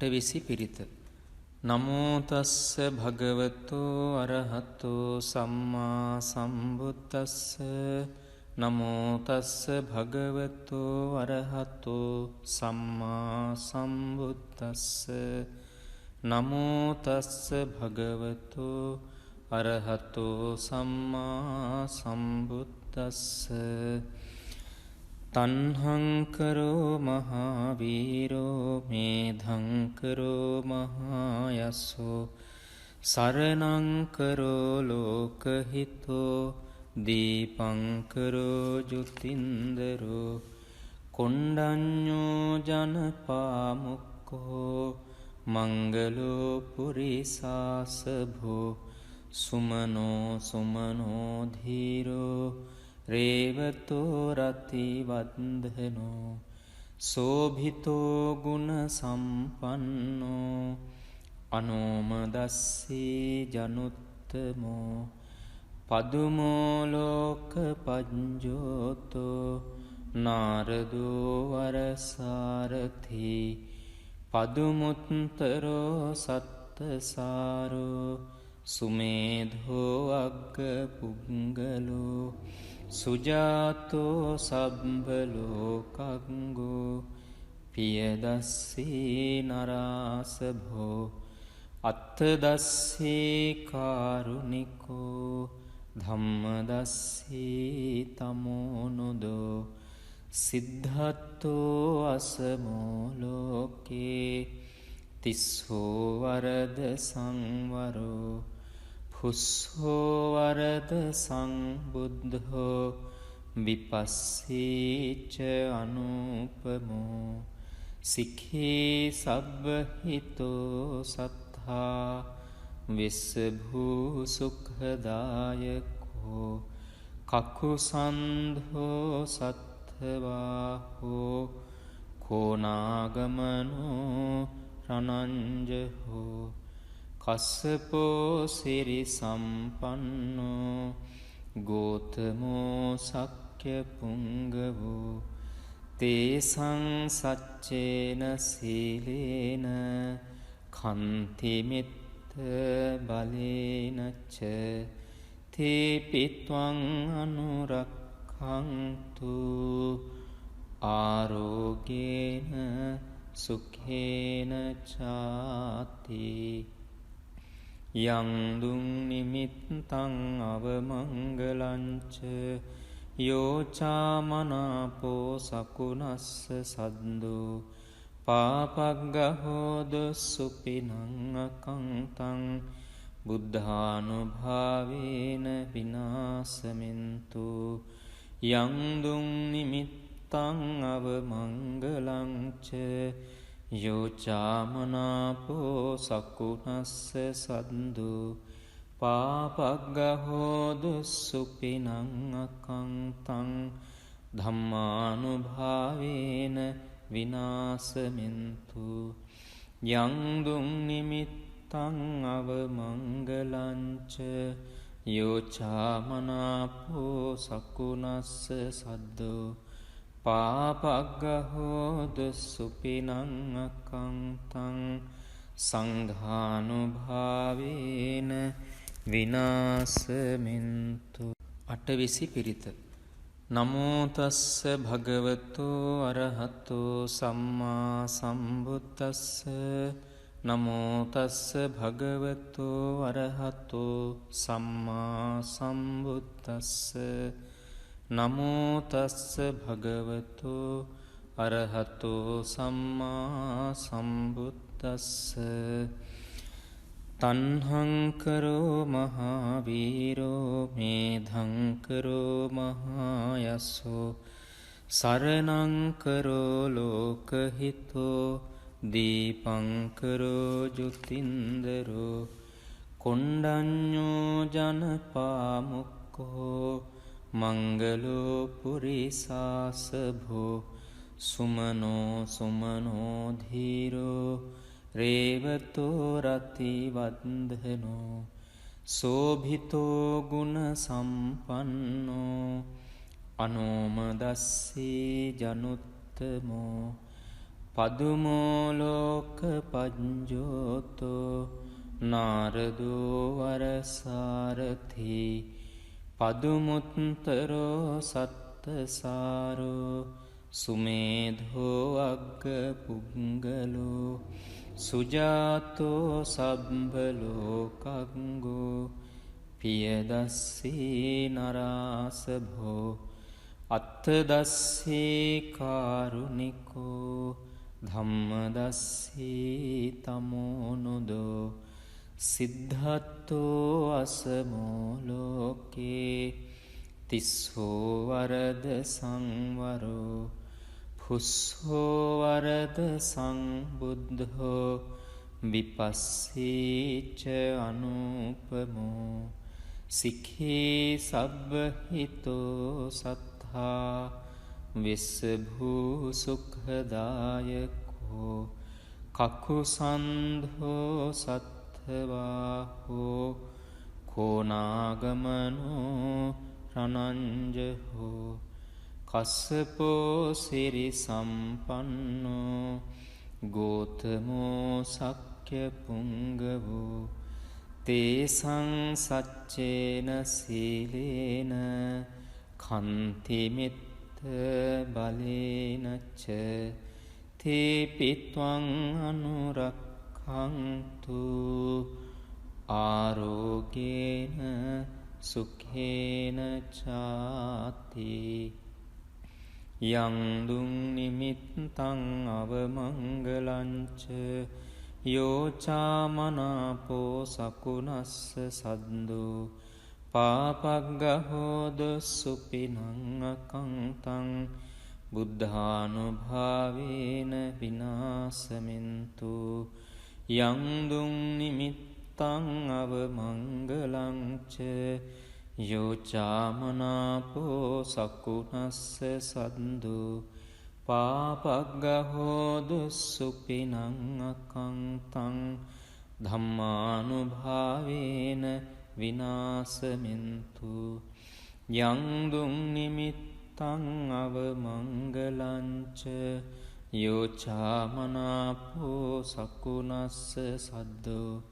අටවිසි පිරිත. නමෝ තස්ස භගවතෝ අරහතෝ සම්මා සම්බුද්දස්ස. නමෝ තස්ස භගවතෝ අරහතෝ සම්මා සම්බුද්දස්ස. නමෝ තස්ස භගවතෝ අරහතෝ සම්මා සම්බුද්දස්ස. තන්හංකරෝ මහාවීරෝ මේධංකරෝ මහායස්සෝ සරණංකරෝ ලෝකහිතෝ දීපංකරෝ ජුතින්දරෝ කොණ්ඩඤ්ඤෝ ජනපාමුක්කෝ මංගලෝ පුරිසාසභෝ සුමනෝ සුමනෝ ධීරෝ රේවතෝ රතිවන්දනෝ සෝභිතෝ ගුණ සම්පන්නෝ අනෝමදස්සී ජනුත්තමෝ පදුමෝ ලෝක පඤ්ජෝතෝ නාරදෝ වරසාරථි පදුමුත්තරෝ සත්තසාරෝ සුමේධෝ අග්ග පුංගලෝ සුජාතෝ සබ්බලෝකංගෝ පියදස්සී නරාසභෝ අත්තදස්සී කාරුණිකෝ ධම්මදස්සී තමෝනුදෝ සිද්ධත්තෝ අසමෝ ලෝකේ තිස්සෝ වරද සංවරෝ පුස්සෝ වරද සංබුද්ධෝ විපස්සීච අනුපමෝ සික්ඛී සබ්බහිතෝ සත්තා විස්සභූ සුඛදායකෝ කකුසන්ධෝ සත්ථවාහෝ කෝනාගමනෝ රණංජහෝ කස්සපෝ සිරි සම්පන්නෝ ගෝතමෝ සක්්‍ය පුංගවෝ තේසං සච්චේන සීලේන කන්තිමිත්ත බලේනච්ච තේපිත්වං අනුරක්ඛන්තු ආරෝගේන සුඛේන චාති. යං දුං නිමිත්තං අවමංගලංච යෝචාමනාපෝ සකුණස්ස සද්දෝ පාපග්ගහෝද සුපිනං අකංතං බුද්ධානුභාවේන විනාසමින්තු. යං දුං නිමිත්තං අවමංගලංච යෝචාමනාපෝ සකුණස්ස සද්දු පාපග්ගහෝදු සුපිනං අකංතං ධම්මානුභාවේන විනාසමින්තු. යං දුං නිමිත්තං අවමංගලංච යෝචාමනාපෝ සකුණස්ස සද්දු පාපග්ගහෝදු සුපිනං අකංතං සංඝානුභාවේන විනාසමින්තු. අටවිසි පිරිත. නමෝ තස්ස භගවතෝ අරහතෝ සම්මා සම්බුද්දස්ස. නමෝ තස්ස භගවතෝ අරහතෝ සම්මා සම්බුද්දස්ස. නමෝ තස්ස භගවතෝ අරහතෝ සම්මා සම්බුද්දස්ස. තන්හංකරෝ මහාවීරෝ මේධංකරෝ මහායස්සෝ සරණංකරෝ ලෝකහිතෝ දීපංකරෝ ජුතින්දරෝ කොණ්ඩඤ්ඤෝ ජනපාමුක්කෝ මංගලෝ පුරිසාසභෝ සුමනෝ සුමනෝ ධීරෝ රේවතෝ රතිවන්දනෝ සෝභිතෝ ගුණ සම්පන්නෝ අනෝමදස්සී ජනුත්තමෝ පදුමෝලෝක පජ්ජෝතෝ නාරදෝ වරසාරති පදුමුත්තරෝ සත්තසාරෝ සුමේධෝ අග්ග පුංගලෝ සුජාතෝ සබ්බලෝකංගෝ පියදස්සී නරාසභෝ අත්තදස්සී කාරුණිකෝ ධම්මදස්සී තමෝනුදෝ සිද්ධත්තෝ අසමෝලෝකේ තිස්සෝ වරද සංවරෝ පුස්සෝ වරද සංබුද්ධෝ විපස්සීච අනුපමෝ සික්ඛී සබ්බහිතෝ සත්තා විස්සභූ සුඛදායකෝ කකුසන්ධෝ සත්ථවාහෝ කෝනාගමනෝ රනංජහෝ කස්සපෝ සිරි සම්පන්නෝ ගෝතමෝ සක්්‍ය පුංගවෝ තේසං සච්චේන සීලේන කන්තිමිත්ත බලේනච්ච තේපිත්වං අනුරක්ඛන්තු ආරෝගේන සුඛේන චාති යං දුං නිමිත්තං අවමංගලංච යෝචාමනාපෝ සකුනස්ස සද්දෝ පාපග්ගහෝද සුපිනං අකංතං බුද්ධානුභාවේන විනාසමින්තු යං දුං නිමිත්තං අවමංගලංච යෝචාමනාපෝ සකුනස්ස සද්දෝ පාපග්ගහෝදු සුපිනං අකංතං ධම්මානුභාවේන විනාසමින්තු යං දුං නිමිත්තං අවමංගලංච යෝචාමනාපෝ සකුනස්ස සද්දෝ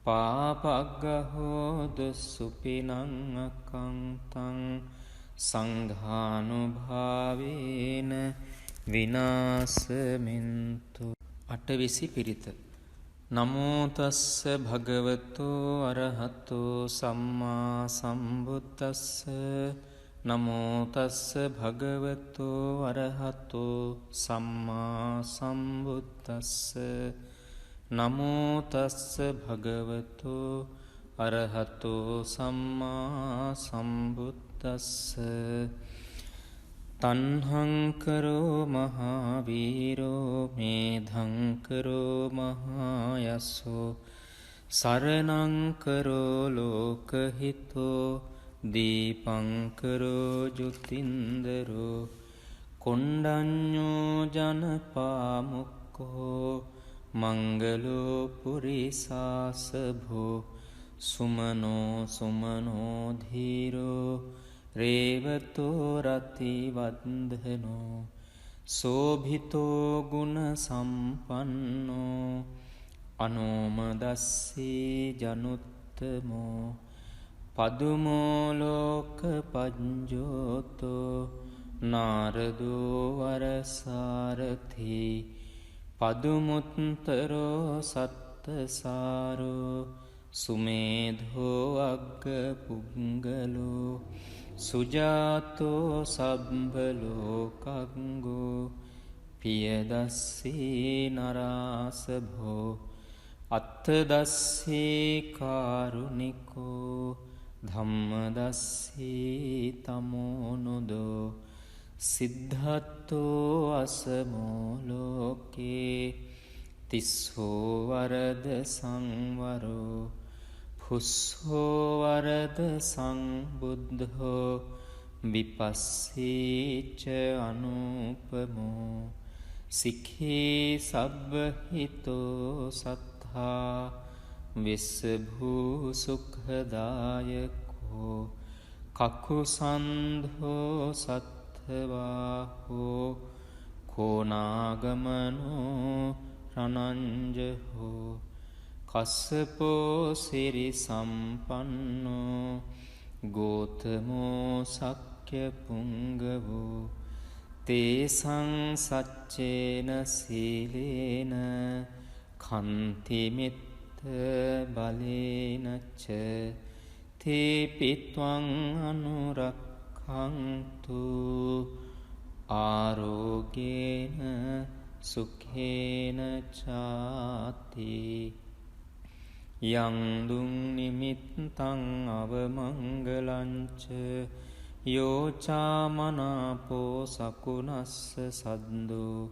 පාපග්ගහෝදු සුපිනං අකංතං සංඝානුභාවේන විනාසමින්තු අටවිසි පිරිත නමෝ තස්ස භගවතෝ අරහතෝ සම්මා සම්බුද්දස්ස නමෝ තස්ස භගවතෝ අරහතෝ සම්මා සම්බුද්දස්ස නමෝ තස්ස භගවතෝ අරහතෝ සම්මා සම්බුද්දස්ස තණ්හංකරෝ මහාවීරෝ මේධංකරෝ මහායස්සෝ සරණංකරෝ ලෝකහිතෝ දීපංකරෝ ජුතින්දරෝ කොණ්ඩඤ්ඤෝ ජනපාමුක්ඛෝ මංගලෝ පුරිසාසභෝ සුමනෝ සුමනෝ ධීරෝ රේවතෝ රතිවන්දනෝ සෝභිතෝ ගුණ සම්පන්නෝ අනෝමදස්සී ජනුත්තමෝ පදුමෝලෝක පජ්ජෝතෝ නාරදෝ වරසාරති පදුමුත්තරෝ සත්තසාරෝ සුමේධෝ අග්ග පුංගලෝ සුජාතෝ සබ්බලෝකංගෝ පියදස්සී නරාසභෝ අත්තදස්සී කාරුණිකෝ ධම්මදස්සී තමෝනුදෝ සිද්ධත්තෝ අසමෝලෝකේ තිස්සෝ වරද සංවරෝ පුස්සෝ වරද සංබුද්ධෝ විපස්සීච අනුපමෝ සික්ඛී සබ්බහිතෝ සත්තා විස්සභූ සුඛදායකෝ කකුසන්ධෝ සත්ථවාහෝ කෝනාගමනෝ රනංජහෝ කස්සපෝ සිරි සම්පන්නෝ ගෝතමෝ සක්්‍ය පුංගවෝ තේසං සච්චේන සීලේන කන්තිමිත්ත බලේනච්ච තේපිත්වං අනුරක්ඛන්තු ආරෝගේන සුඛේන චාති යං දුං නිමිත්තං අවමංගලංච යෝචාමනාපෝ සකුණස්ස සද්දෝ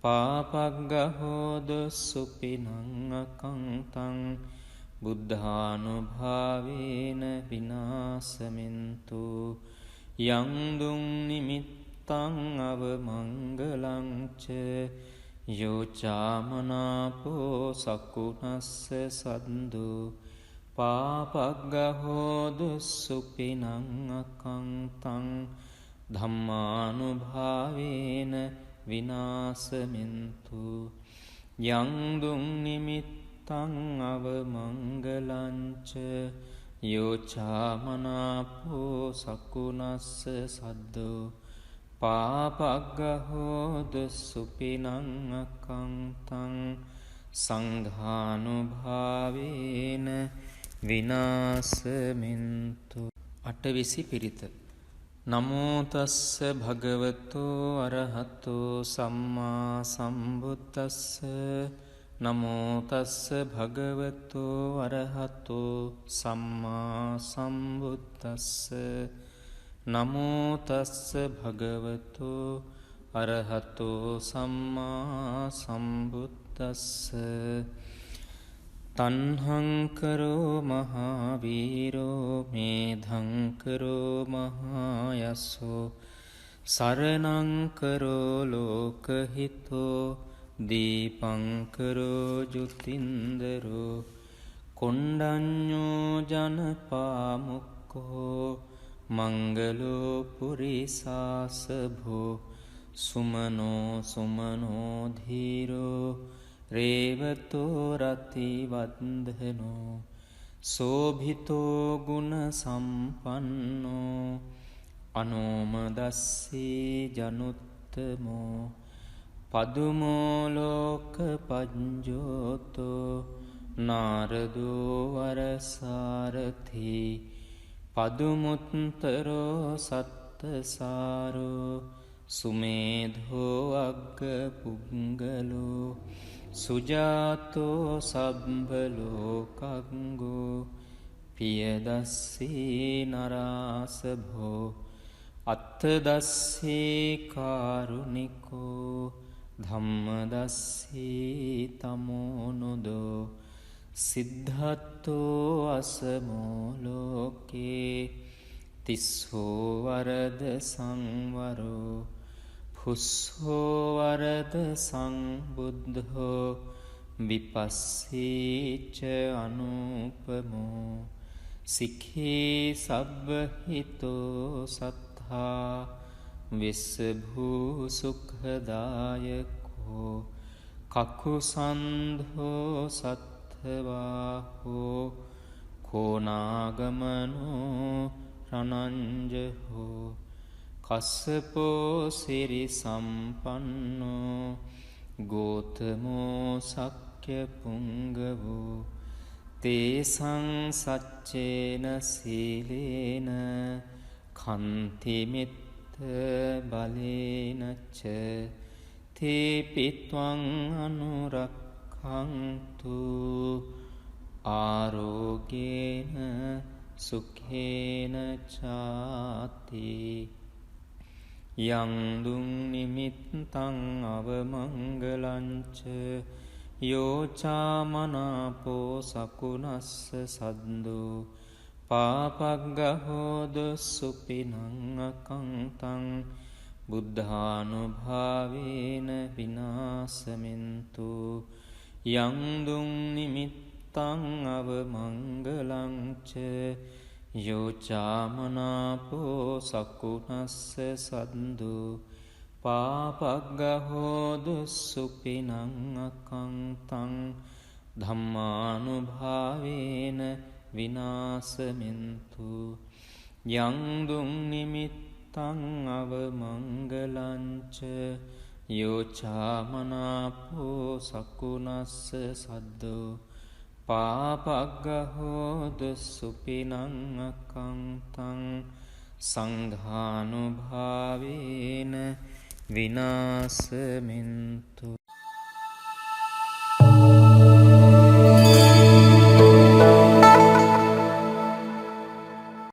පාපග්ගහෝද සුපිනං අකංතං බුද්ධානුභාවේන විනාසමින්තු යං දුං නිමිත්තං අවමංගලංච යෝචාමනාපෝ සකුණස්ස සද්දෝ පාපග්ගහෝදු සුපිනං අකංතං ධම්මානුභාවේන විනාසමින්තු යං දුං නිමිත්තං අවමංගලංච යෝචාමනාපෝ සකුණස්ස සද්දෝ පාපග්ගහෝදු සුපිනං අකංතං සංඝානුභාවේන විනාසමින්තු අටවිසි පිරිත නමෝ තස්ස භගවතෝ අරහතෝ සම්මා සම්බුද්දස්ස නමෝ තස්ස භගවතෝ අරහතෝ සම්මා සම්බුද්දස්ස නමෝ තස්ස භගවතෝ අරහතෝ සම්මා සම්බුද්දස්ස තණ්හංකරෝ මහාවීරෝ මේධංකරෝ මහායස්සෝ සරණංකරෝ ලෝකහිතෝ දීපංකරෝ ජුතින්දරෝ කොණ්ඩඤ්ඤෝ ජනපාමුක්ඛෝ මංගලෝ පුරිසාසභෝ සුමනෝ සුමනෝ ධීරෝ රේවතෝ රතිවන්දනෝ සෝභිතෝ ගුණ සම්පන්නෝ අනෝමදස්සී ජනුත්තමෝ පදුමෝ ලෝක පඤ්ජෝතෝ නාරදෝ වරසාරථි පදුමුත්තරෝ සත්තසාරෝ සුමේධෝ අග්ග පුංගලෝ සුජාතෝ සබ්බලෝකංගෝ පියදස්සී නරාසභෝ අත්තදස්සී කාරුණිකෝ ධම්මදස්සී තමෝනුදෝ සිද්ධත්තෝ අසමෝ ලෝකේ තිස්සෝ වරද සංවරෝ පුස්සෝ වරද සංබුද්ධෝ විපස්සීච අනුපමෝ සික්ඛී සබ්බහිතෝ සත්තා විස්සභූ සුඛදායකෝ කකුසන්ධෝ සත්ථවාහෝ කෝනාගමනෝ රනංජහෝ කස්සපෝ සිරි සම්පන්නෝ ගෝතමෝ සක්්‍ය පුංගවෝ තේසං සච්චේන සීලේන කන්තිමිත්ත බලේනච්ච තේපිත්වං අනුරක්ඛන්තු ආරෝගේන සුඛේන චාති යං දුං නිමිත්තං අවමංගලංච යෝචාමනාපෝ සකුණස්ස සද්දෝ පාපග්ගහෝද සුපිනං අකංතං බුද්ධානුභාවේන විනාසමින්තු යං දුං නිමිත්තං අවමංගලංච යෝචාමනාපෝ සකුණස්ස සද්දෝ පාපග්ගහෝදු සුපිනං අකංතං ධම්මානුභාවේන විනාසමින්තු යංදුම් නිමිත්තං අවමංගලංච යෝචාමනාපෝ සකුනස්ස සද්දෝ පාපග්ගහෝදු සුපිනං අකංතං සංඝානුභාවේන විනාසමින්තු